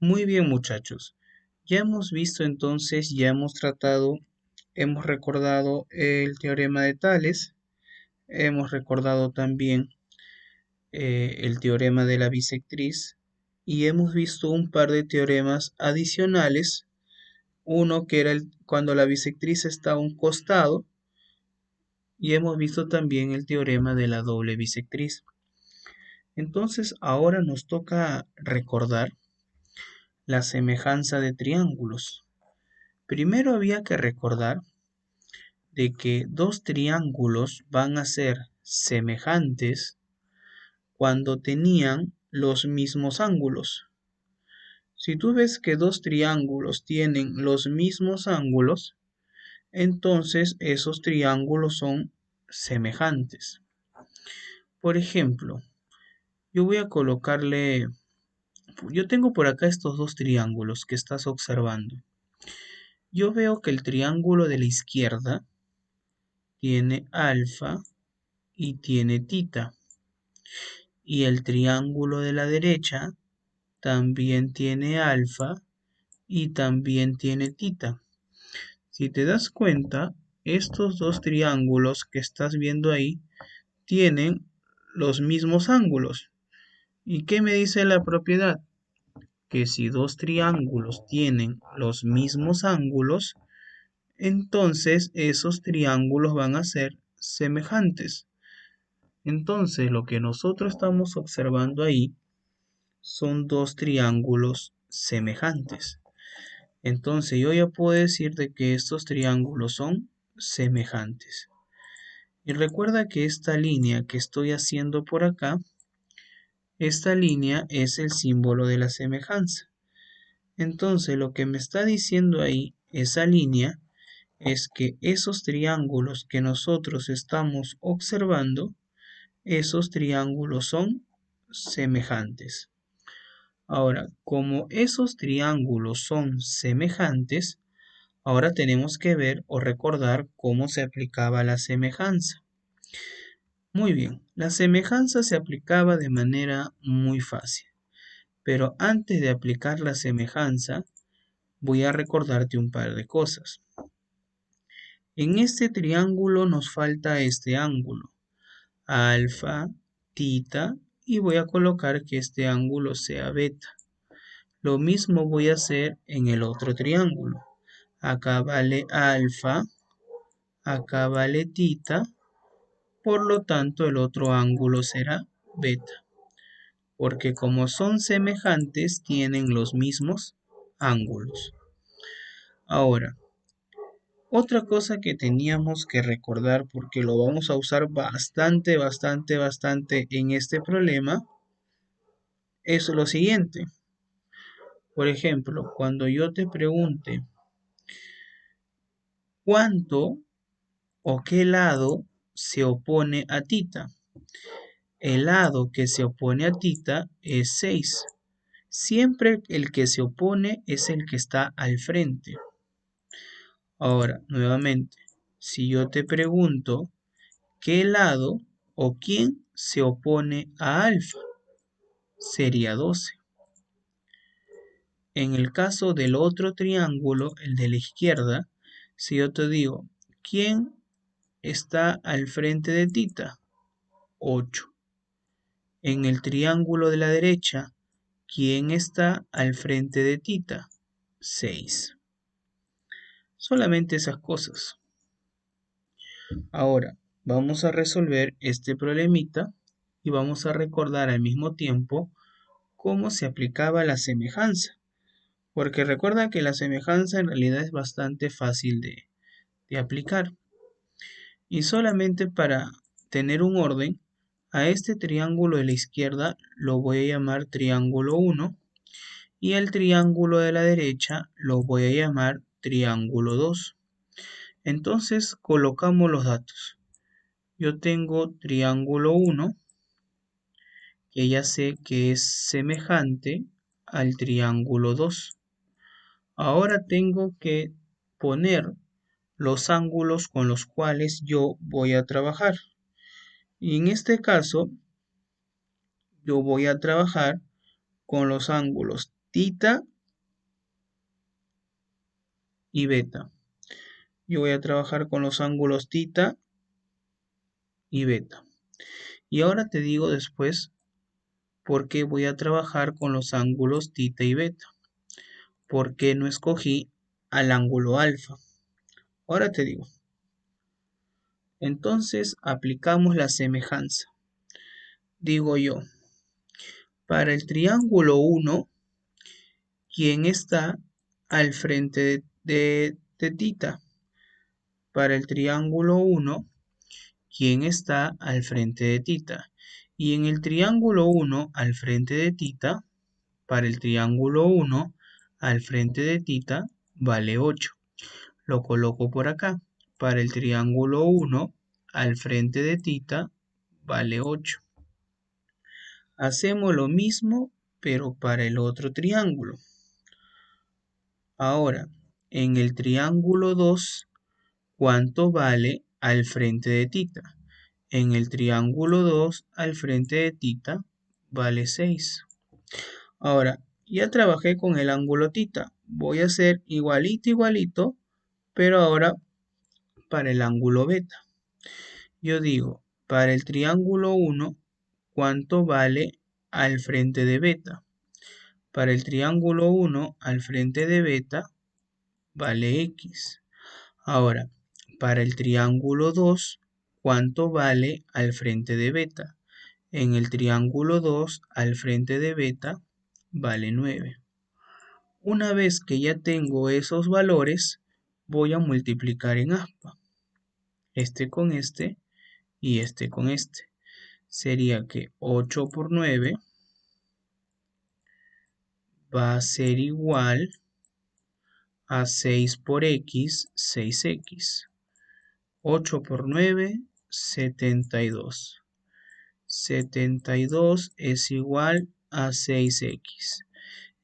Muy bien, muchachos. Ya hemos visto entonces, ya hemos tratado, hemos recordado el teorema de Tales, hemos recordado también el teorema de la bisectriz y hemos visto un par de teoremas adicionales. Uno que era cuando la bisectriz está a un costado y hemos visto también el teorema de la doble bisectriz. Entonces ahora nos toca recordar la semejanza de triángulos. Primero había que recordar de que dos triángulos van a ser semejantes cuando tenían los mismos ángulos. Si tú ves que dos triángulos tienen los mismos ángulos, entonces esos triángulos son semejantes. Por ejemplo, yo voy a colocarle, yo tengo por acá estos dos triángulos que estás observando. Yo veo que el triángulo de la izquierda tiene alfa y tiene tita. Y el triángulo de la derecha también tiene alfa y también tiene tita. Si te das cuenta, estos dos triángulos que estás viendo ahí tienen los mismos ángulos. ¿Y qué me dice la propiedad? Que si dos triángulos tienen los mismos ángulos, entonces esos triángulos van a ser semejantes. Entonces lo que nosotros estamos observando ahí son dos triángulos semejantes. Entonces yo ya puedo decir de que estos triángulos son semejantes. Y recuerda que esta línea que estoy haciendo por acá, esta línea es el símbolo de la semejanza. Entonces lo que me está diciendo ahí esa línea es que esos triángulos que nosotros estamos observando, esos triángulos son semejantes. Ahora, como esos triángulos son semejantes, ahora tenemos que ver o recordar cómo se aplicaba la semejanza. Muy bien, la semejanza se aplicaba de manera muy fácil. Pero antes de aplicar la semejanza, voy a recordarte un par de cosas. En este triángulo nos falta este ángulo, alfa, tita, y voy a colocar que este ángulo sea beta. Lo mismo voy a hacer en el otro triángulo. Acá vale alfa, acá vale tita, por lo tanto el otro ángulo será beta, porque como son semejantes tienen los mismos ángulos. Ahora, otra cosa que teníamos que recordar, porque lo vamos a usar bastante en este problema, es lo siguiente. Por ejemplo, cuando yo te pregunte cuánto o qué lado se opone a tita. El lado que se opone a tita es 6. Siempre el que se opone es el que está al frente. Ahora, nuevamente, si yo te pregunto qué lado o quién se opone a alfa, sería 12. En el caso del otro triángulo, el de la izquierda, si yo te digo, ¿quién está al frente de tita? 8. En el triángulo de la derecha, ¿quién está al frente de tita? 6. Solamente esas cosas. Ahora, vamos a resolver este problemita y vamos a recordar al mismo tiempo cómo se aplicaba la semejanza. Porque recuerda que la semejanza en realidad es bastante fácil de aplicar. Y solamente para tener un orden, a este triángulo de la izquierda lo voy a llamar triángulo 1 y al triángulo de la derecha lo voy a llamar triángulo 2. Entonces colocamos los datos. Yo tengo triángulo 1, que ya sé que es semejante al triángulo 2. Ahora tengo que poner los ángulos con los cuales yo voy a trabajar. Y en este caso, yo voy a trabajar con los ángulos tita y beta. Yo voy a trabajar con los ángulos tita y beta. Y ahora te digo después por qué voy a trabajar con los ángulos tita y beta. ¿Por qué no escogí al ángulo alfa? Ahora te digo. Entonces aplicamos la semejanza. Digo yo, para el triángulo 1, ¿quién está al frente de tita? Para el triángulo 1, ¿quién está al frente de tita? Y en el triángulo 1 al frente de tita, para el triángulo 1 al frente de tita, vale 8. Lo coloco por acá. Para el triángulo 1 al frente de tita, vale 8. Hacemos lo mismo, pero para el otro triángulo. Ahora, en el triángulo 2, ¿cuánto vale al frente de tita? En el triángulo 2, al frente de tita, vale 6. Ahora, ya trabajé con el ángulo tita. Voy a hacer igualito, pero ahora para el ángulo beta. Yo digo, para el triángulo 1, ¿cuánto vale al frente de beta? Para el triángulo 1, al frente de beta, vale x. Ahora, para el triángulo 2, ¿cuánto vale al frente de beta? En el triángulo 2, al frente de beta, vale 9. Una vez que ya tengo esos valores, voy a multiplicar en aspa. Este con este y este con este. Sería que 8 por 9 va a ser igual a 6 por x, 6x. 8 por 9, 72. 72 es igual a 6x.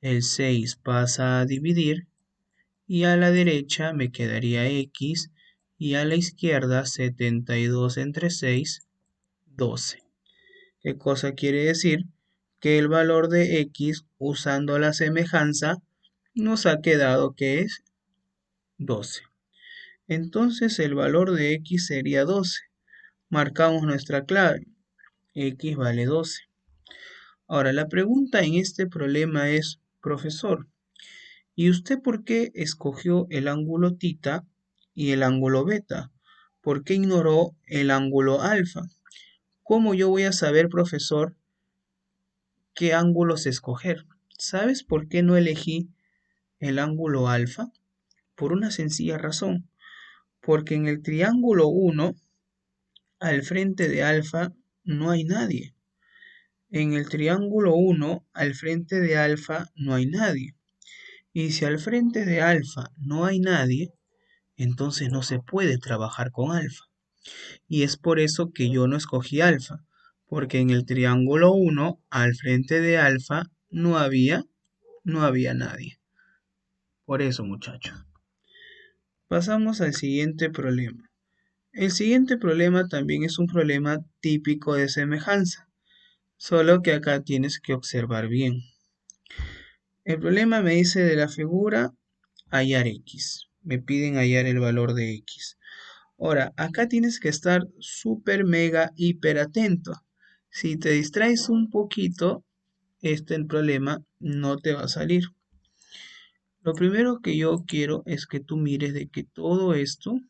El 6 pasa a dividir y a la derecha me quedaría x y a la izquierda 72 entre 6, 12. ¿Qué cosa quiere decir? Que el valor de x usando la semejanza nos ha quedado que es 12. Entonces el valor de x sería 12. Marcamos nuestra clave. X vale 12. Ahora, la pregunta en este problema es, profesor, ¿y usted por qué escogió el ángulo tita y el ángulo beta? ¿Por qué ignoró el ángulo alfa? ¿Cómo yo voy a saber, profesor, qué ángulos escoger? ¿Sabes por qué no elegí el ángulo alfa? Por una sencilla razón. Porque en el triángulo 1, al frente de alfa, no hay nadie. En el triángulo 1, al frente de alfa, no hay nadie. Y si al frente de alfa no hay nadie, entonces no se puede trabajar con alfa. Y es por eso que yo no escogí alfa, porque en el triángulo 1, al frente de alfa, no había nadie. Por eso, muchachos. Pasamos al siguiente problema. El siguiente problema también es un problema típico de semejanza, solo que acá tienes que observar bien. El problema me dice de la figura hallar x. Me piden hallar el valor de x. Ahora, acá tienes que estar súper, mega, hiper atento. Si te distraes un poquito, el problema no te va a salir. Lo primero que yo quiero es que tú mires de que todo esto,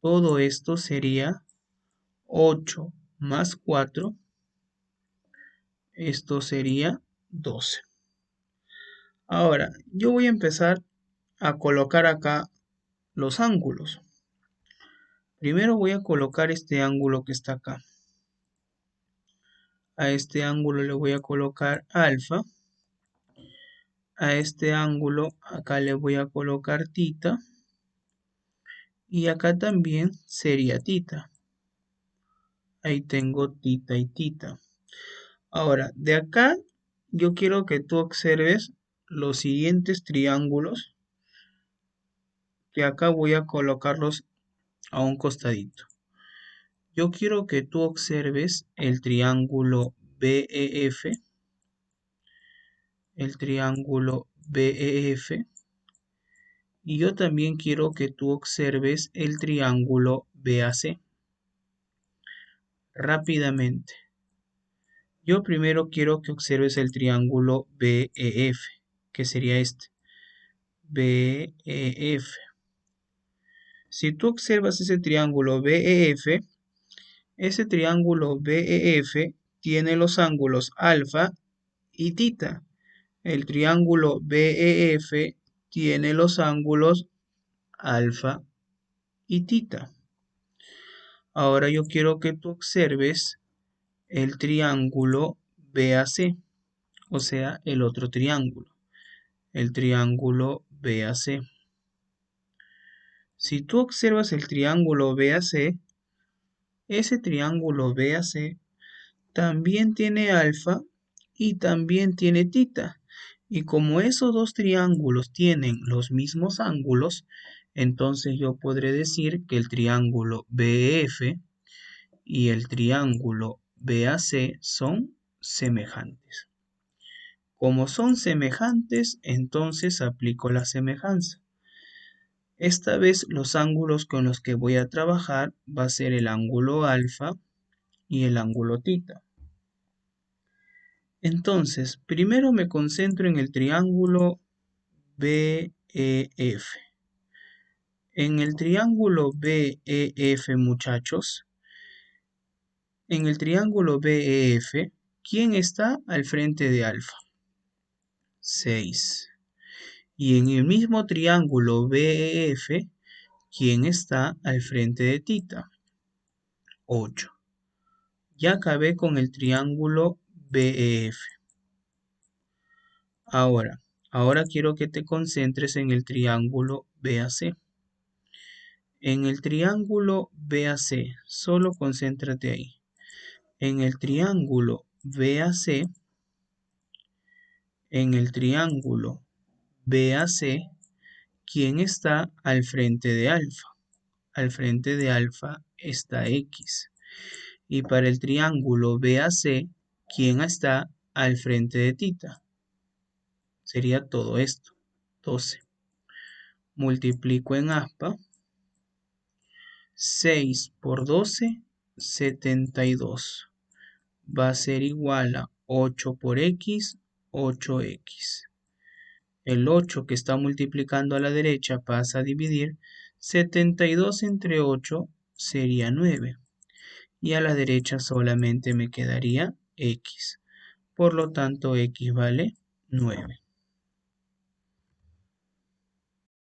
todo esto sería 8 más 4, esto sería 12. Ahora, yo voy a empezar a colocar acá los ángulos. Primero voy a colocar este ángulo que está acá. A este ángulo le voy a colocar alfa. A este ángulo acá le voy a colocar tita. Y acá también sería tita. Ahí tengo tita y tita. Ahora, de acá yo quiero que tú observes los siguientes triángulos, que acá voy a colocarlos a un costadito. Yo quiero que tú observes el triángulo BEF, el triángulo BEF. Y yo también quiero que tú observes el triángulo BAC. Rápidamente. Yo primero quiero que observes el triángulo BEF, que sería este. BEF. Si tú observas ese triángulo BEF, ese triángulo BEF tiene los ángulos alfa y tita. El triángulo BEF tiene los ángulos alfa y tita. Ahora yo quiero que tú observes el triángulo BAC, o sea, el otro triángulo, el triángulo BAC. Si tú observas el triángulo BAC, ese triángulo BAC también tiene alfa y también tiene tita. Y como esos dos triángulos tienen los mismos ángulos, entonces yo podré decir que el triángulo BF y el triángulo BAC son semejantes. Como son semejantes, entonces aplico la semejanza. Esta vez los ángulos con los que voy a trabajar va a ser el ángulo alfa y el ángulo tita. Entonces, primero me concentro en el triángulo BEF. En el triángulo BEF, muchachos, en el triángulo BEF, ¿quién está al frente de alfa? 6. Y en el mismo triángulo BEF, ¿quién está al frente de tita? 8. Ya acabé con el triángulo BEF. Ahora quiero que te concentres en el triángulo BAC. En el triángulo BAC, solo concéntrate ahí. En el triángulo BAC, ¿quién está al frente de alfa? Al frente de alfa está X. Y para el triángulo BAC, ¿quién está al frente de tita? Sería todo esto, 12. Multiplico en aspa. 6 por 12, 72. Va a ser igual a 8 por X, 8X. El 8 que está multiplicando a la derecha pasa a dividir. 72 entre 8 sería 9. Y a la derecha solamente me quedaría X. Por lo tanto, X vale 9.